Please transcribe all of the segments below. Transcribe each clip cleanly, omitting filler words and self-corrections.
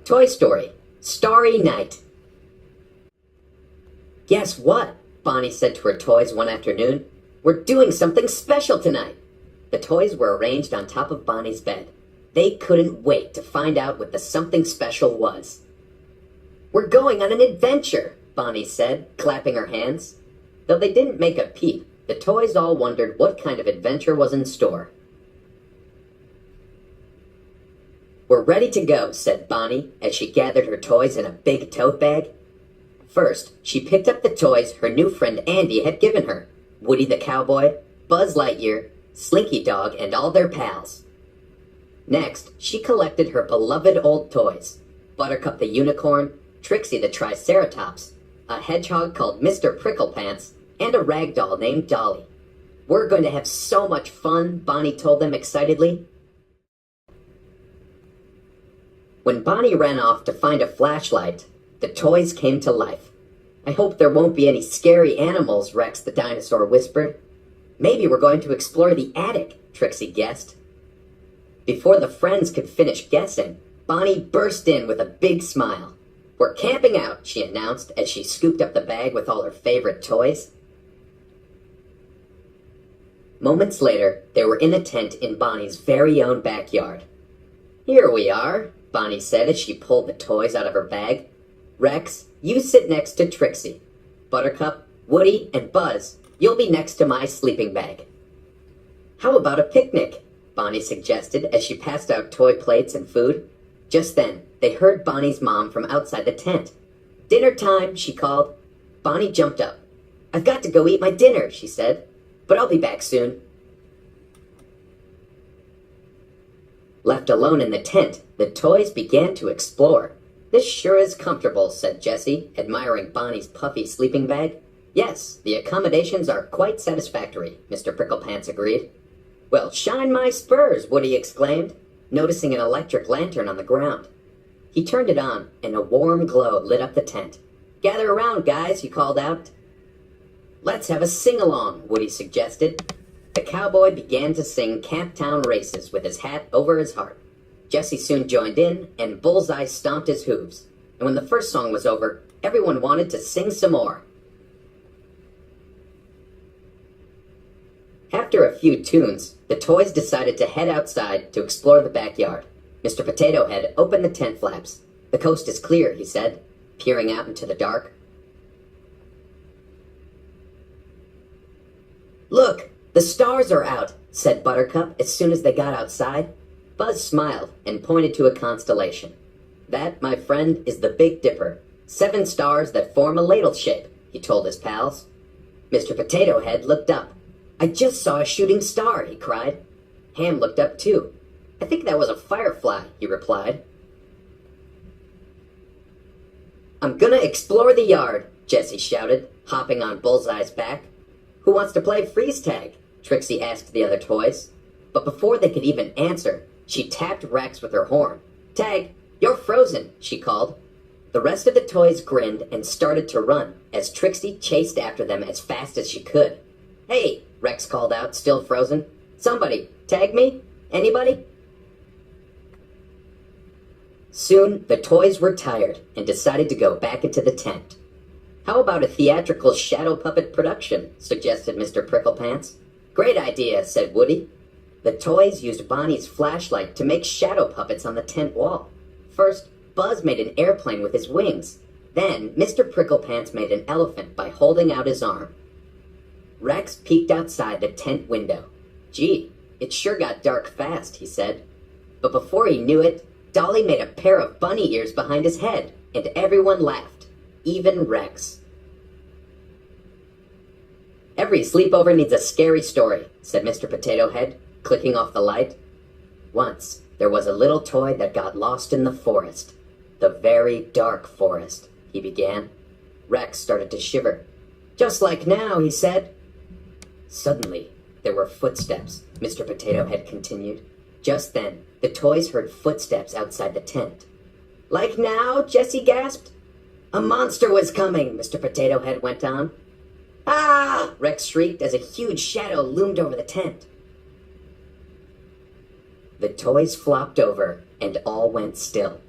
Toy Story, Starry Night. Guess what? Bonnie said to her toys one afternoon. We're doing something special tonight. The toys were arranged on top of Bonnie's bed. They couldn't wait to find out what the something special was. We're going on an adventure, Bonnie said, clapping her hands. Though they didn't make a peep, the toys all wondered what kind of adventure was in store. We're ready to go, said Bonnie as she gathered her toys in a big tote bag. First, she picked up the toys her new friend Andy had given her. Woody the Cowboy, Buzz Lightyear, Slinky Dog, and all their pals. Next, she collected her beloved old toys. Buttercup the Unicorn, Trixie the Triceratops, a hedgehog called Mr. Pricklepants, and a rag doll named Dolly. We're going to have so much fun, Bonnie told them excitedly. When Bonnie ran off to find a flashlight, the toys came to life. I hope there won't be any scary animals, Rex the dinosaur whispered. Maybe we're going to explore the attic, Trixie guessed. Before the friends could finish guessing, Bonnie burst in with a big smile. We're camping out, she announced as she scooped up the bag with all her favorite toys. Moments later, they were in a tent in Bonnie's very own backyard. Here we are, Bonnie said as she pulled the toys out of her bag. Rex, you sit next to Trixie. Buttercup, Woody, and Buzz, you'll be next to my sleeping bag. How about a picnic? Bonnie suggested as she passed out toy plates and food. Just then, they heard Bonnie's mom from outside the tent. Dinner time, she called. Bonnie jumped up. I've got to go eat my dinner, she said, but I'll be back soon. Left alone in the tent, the toys began to explore. This sure is comfortable, said Jessie, admiring Bonnie's puffy sleeping bag. Yes, the accommodations are quite satisfactory, Mr. Pricklepants agreed. Well, shine my spurs, Woody exclaimed, noticing an electric lantern on the ground. He turned it on, and a warm glow lit up the tent. Gather around, guys, he called out. Let's have a sing-along, Woody suggested. The cowboy began to sing Camptown Races with his hat over his heart. Jessie soon joined in, and Bullseye stomped his hooves. And when the first song was over, everyone wanted to sing some more. After a few tunes, the toys decided to head outside to explore the backyard. Mr. Potato Head opened the tent flaps. The coast is clear, he said, peering out into the dark. Look, the stars are out, said Buttercup as soon as they got outside. Buzz smiled and pointed to a constellation. That, my friend, is the Big Dipper. 7 stars that form a ladle shape, he told his pals. Mr. Potato Head looked up. I just saw a shooting star, he cried. Ham looked up too. I think that was a firefly, he replied. I'm gonna explore the yard, Jessie shouted, hopping on Bullseye's back. Who wants to play freeze tag? Trixie asked the other toys. But before they could even answer, she tapped Rex with her horn. Tag, you're frozen, she called. The rest of the toys grinned and started to run as Trixie chased after them as fast as she could. Hey, Rex called out, still frozen. Somebody, tag me? Anybody? Soon, the toys were tired and decided to go back into the tent. How about a theatrical shadow puppet production, suggested Mr. Pricklepants. Great idea, said Woody. The toys used Bonnie's flashlight to make shadow puppets on the tent wall. First, Buzz made an airplane with his wings. Then, Mr. Pricklepants made an elephant by holding out his arm. Rex peeked outside the tent window. Gee, it sure got dark fast, he said. But before he knew it, Dolly made a pair of bunny ears behind his head, and everyone laughed, even Rex. Every sleepover needs a scary story, said Mr. Potato Head, clicking off the light. Once, there was a little toy that got lost in the forest. The very dark forest, he began. Rex started to shiver. Just like now, he said. Suddenly, there were footsteps, Mr. Potato Head continued. Just then, the toys heard footsteps outside the tent. Like now? Jessie gasped. A monster was coming, Mr. Potato Head went on. Ah! Rex shrieked as a huge shadow loomed over the tent. The toys flopped over, and all went still.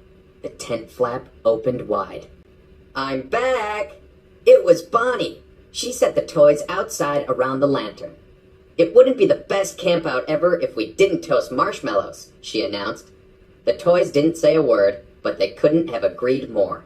The tent flap opened wide. I'm back! It was Bonnie. She set the toys outside around the lantern. It wouldn't be the best campout ever if we didn't toast marshmallows, she announced. The toys didn't say a word, but they couldn't have agreed more.